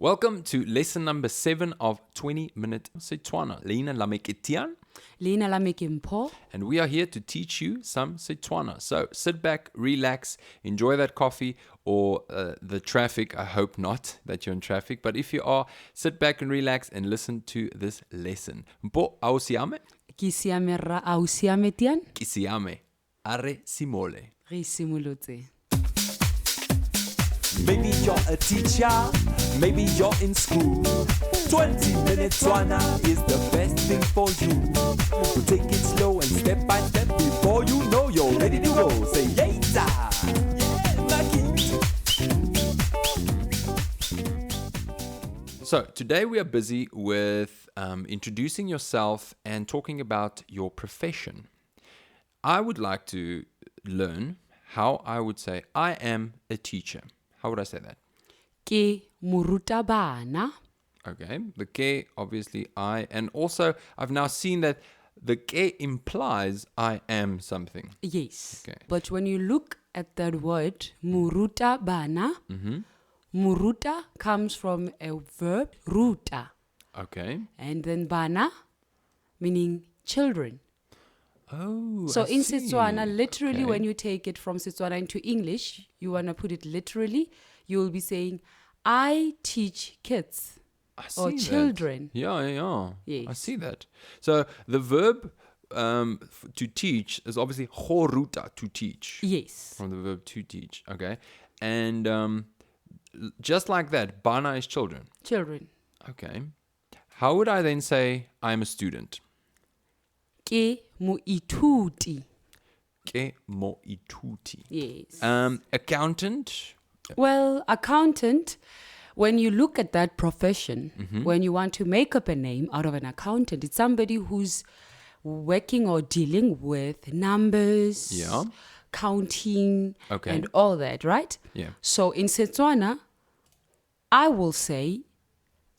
Welcome to lesson number 7 of 20 Minute Setswana. Leina la me ke Tian, Leina la me ke Mpho. and we are here to teach you some Setswana. So sit back, relax, enjoy that coffee or the traffic. I hope not that you're in traffic, but if you are, sit back and relax and listen to this lesson. Mpho, au siame? Ke siame ra au siame Tian. Ki siame. Are simole. Re simolotse. Maybe you're a teacher, maybe you're in school. 20 minutes Setswana is the best thing for you. So take it slow and step by step before you know you're ready to go. Say yeta, So today we are busy with introducing yourself and talking about your profession. I would like to learn how I would say I am a teacher. How would I say that? Ke morutabana. Okay, the ke, obviously I, and also I've now seen that the ke implies I am something. Yes. Okay. But when you look at that word, morutabana, muruta comes from a verb, ruta. Okay. And then bana, meaning children. Oh, So I in see. Setswana, literally, Okay. when you take it from Setswana into English, you want to put it literally, you will be saying, I teach kids I or see that. children. Yeah. Yes. I see that. So the verb to teach is obviously horuta, to teach. Yes. From the verb to teach. Okay. And just like that, bana is children. Children. Okay. How would I then say I'm a student? Ke moithuti. Ke mo ituti. Yes. Accountant. Well, accountant, when you look at that profession, when you want to make up a name out of an accountant, it's somebody who's working or dealing with numbers, Yeah. counting, Okay. and all that, right? Yeah. So in Setswana, I will say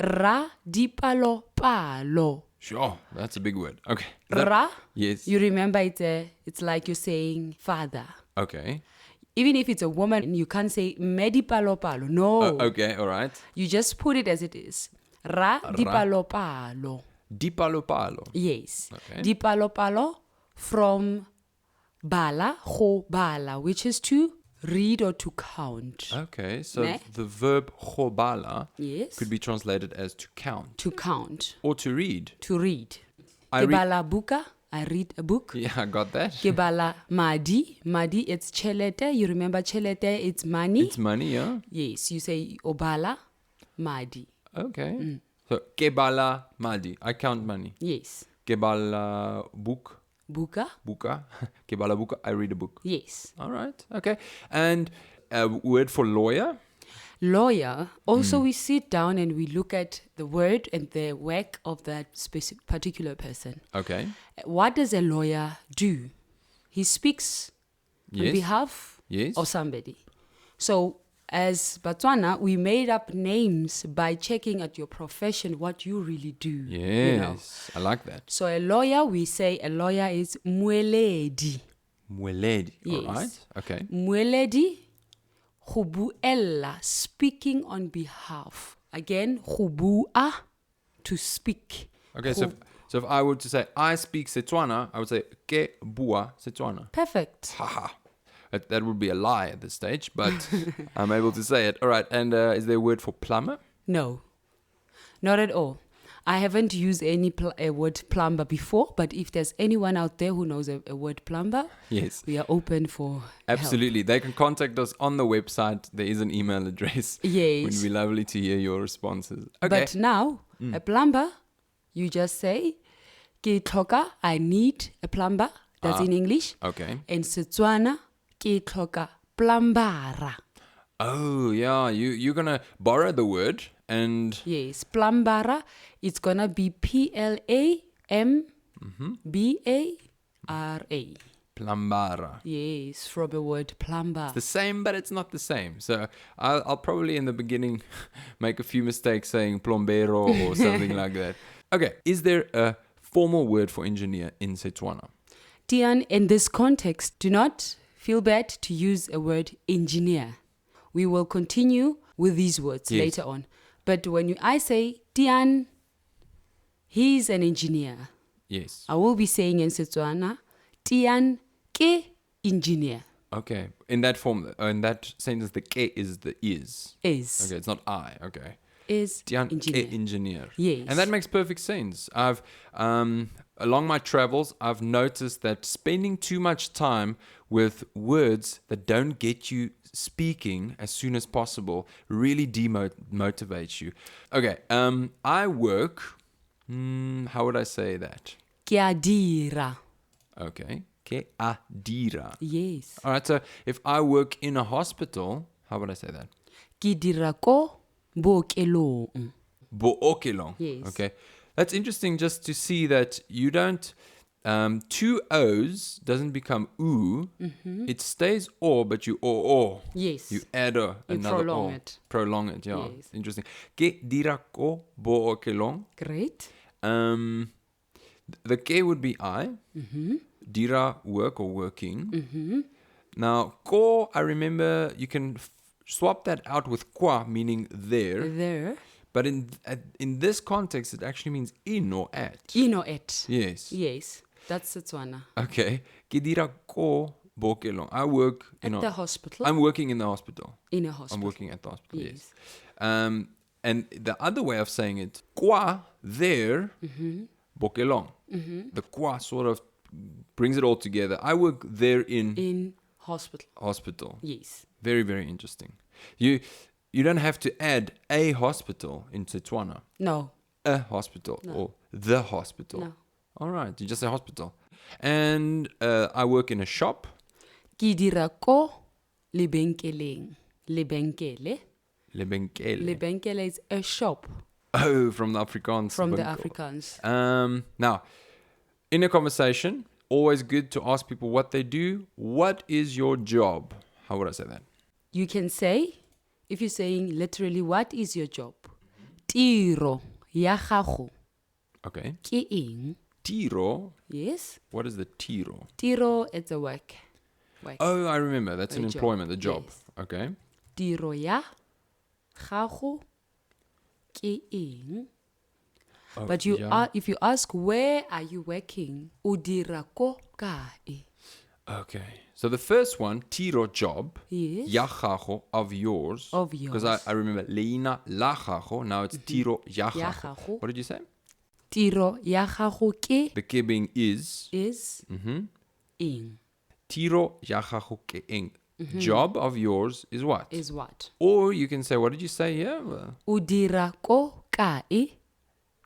ra dipalo palo. Sure. That's a big word. Okay. Ra, Yes. you remember it's like you're saying father. Okay. Even if it's a woman, you can't say medipalo palo. No. Okay. All right. You just put it as it is. Ra dipalo palo. Dipalo palo. Yes. Okay. Dipalo palo from bala, ho bala, which is to read or to count. Okay. So Ne? the verb khobala Yes. could be translated as to count To count. or to read. To read. I Ke read- bala buka. I read a book. Yeah, I got that. Ke bala madi. Madi, it's chelete. You remember chelete, it's money. It's money, yeah. Yes, you say obala madi. Okay. So kebala madi. I count money. Yes. Kebala book. Buka. Buka. Kebala buka. I read a book. Yes. All right. Okay. And a word for lawyer. Lawyer, also we sit down and we look at the word and the work of that specific particular person. Okay. What does a lawyer do? He speaks on Yes. behalf Yes. of somebody. So as Botswana, we made up names by checking at your profession what you really do. Yes. You know? I like that. So a lawyer, we say a lawyer is mweledi. Mweledi. Yes. All right. Okay. Mweledi, go buella, speaking on behalf. Again, go bua, to speak. Okay. So if I were to say I speak Setswana, I would say ke bua Setswana. Perfect. Haha. That would be a lie at this stage, but I'm able to say it. All right. And is there a word for plumber? No, not at all. I haven't used any a word plumber before, but if there's anyone out there who knows a word plumber, Yes. we are open for help. Absolutely. They can contact us on the website. There is an email address. It Yes. would be lovely to hear your responses. Okay. But now, a plumber, you just say, ke tlhoka, I need a plumber. That's in English. Okay. In Setswana, ke tlhoka plumbara. Oh, yeah. You're going to borrow the word and... Yes, plumbara. It's gonna be Plambara. Plambara. Yes, from the word plumber. The same, but it's not the same. So I'll probably in the beginning make a few mistakes saying plombero or something like that. Okay. Is there a formal word for engineer in Setswana? Tian, in this context, do not feel bad to use a word engineer. We will continue with these words Yes. later on. But when I say Tian, he's an engineer. Yes. I will be saying in Setswana, Tian ke engineer. Okay. In that form, in that sentence, the ke is the is. Is. Okay, it's not I. Okay. Is Tian engineer. ke engineer. Yes. And that makes perfect sense. I've along my travels, I've noticed that spending too much time with words that don't get you speaking as soon as possible really demotivates you. Okay. I work. How would I say that? Ke a dira. Okay. Ke a dira. Yes. All right. So if I work in a hospital, how would I say that? Ke dira ko bookelong. Bookelong. Yes. Okay. That's interesting just to see that you don't, two O's doesn't become oo. It stays o, but you o. Yes. You add another prolong o. it. Prolong it, yeah. Yes. Interesting. Ke dira ko bookelong. Great. The ke would be I. Dira, work or working. Now, ko, I remember you can swap that out with kwa, meaning there. There. But in this context, it actually means in or at. In or at. Yes. Yes. That's Setswana. Okay. Ke dira ko bookelong. I work At the hospital. I'm working in the hospital. In a hospital. I'm working at the hospital. Yes. Yes. And the other way of saying it, kwa there, bookelong. The kwa sort of brings it all together. I work there in hospital. hospital. Yes. Very, very interesting. You don't have to add a hospital in Setswana. No. A hospital or the hospital. No. All right, you just say hospital. And I work in a shop. Ke dira ko lebenkeleng. Lebenkele. Lebenkele. Lebenkele is a shop. Oh, from the Afrikaans. From the winkel. Afrikaans. Now, in a conversation, always good to ask people what they do. What is your job? How would I say that? You can say, if you're saying literally, what is your job? Tiro ya gago Okay. ke eng? Tiro. Yes. What is the tiro? Tiro, it's a work. Oh, I remember. That's A an job. employment, a job. Yes. Okay. Tiro ya gago ke eng? Oh, But if you ask, where are you working? O dira ko kae? Okay. So the first one, tiro, job. Yes. Ya gago, of yours. Of Because yours. I remember leina la gago. Now it's tiro ya Ya gago. gago. What did you say? Tiro ya gago ke The ke being is. eng. Tiro ya gago ke eng. Job of yours is what? Is what? Or you can say, what did you say here? O dira ko kae?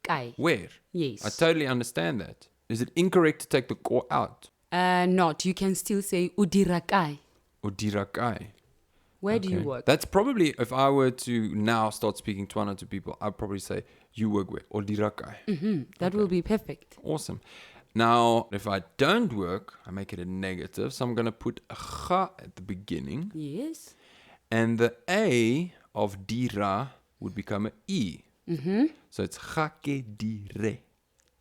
Kae. Where? Yes. I totally understand that. Is it incorrect to take the ko out? Not. You can still say o dira kae. Or dirakai? Where do you work? That's probably, if I were to now start speaking Tswana to people, I'd probably say, you work where? Or dirakai. That will be perfect. Awesome. Now, if I don't work, I make it a negative. So I'm going to put a cha at the beginning. Yes. And the A of dira would become an E. So it's cha ke dire.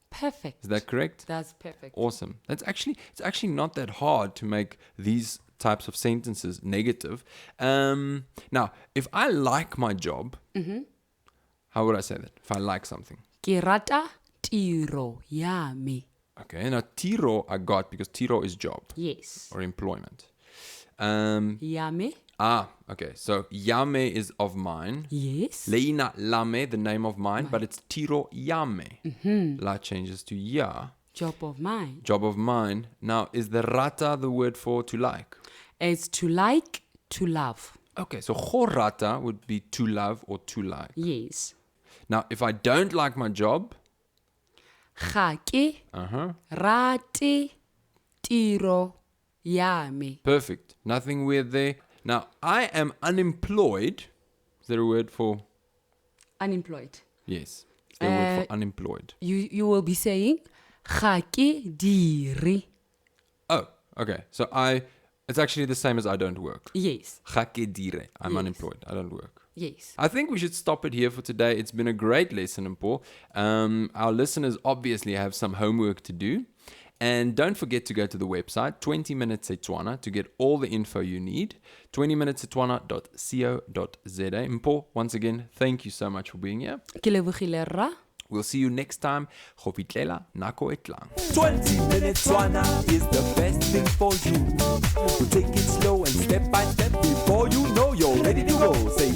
Perfect. Is that correct? That's perfect. Awesome. It's actually not that hard to make these types of sentences negative. Now, if I like my job, how would I say that? If I like something. Ke rata tiro ya me. Okay, now tiro I got because tiro is job Yes. or employment. Ya me. Okay, so yame is of mine. Yes. Leina lame, the name of mine, but it's tiro yame. La changes to ya, Job of mine. job of mine. Now, is the rata the word for to like? It's to like, to love. Okay, so rata would be to love or to like. Yes. Now, if I don't like my job, Ga ke rate tiro ya me. perfect. Nothing weird there. Now, I am unemployed. Is there a word for? Unemployed. Yes. Is there a word for unemployed? You will be saying ga ke dire. Oh, okay. So it's actually the same as I don't work. Yes. Ga ke dire. I'm Yes. unemployed. I don't work. Yes. I think we should stop it here for today. It's been a great lesson, Mpho. Our listeners obviously have some homework to do. And don't forget to go to the website 20 Minute Setswana to get all the info you need. 20minutesetswana.co.za. Mpho, once again, thank you so much for being here. Ke lebogile rra. We'll see you next time. Go fitlela nako e tlang. 20 Minute Setswana is the best thing for you. We'll take it slow and step by step before you know you're ready to go. Say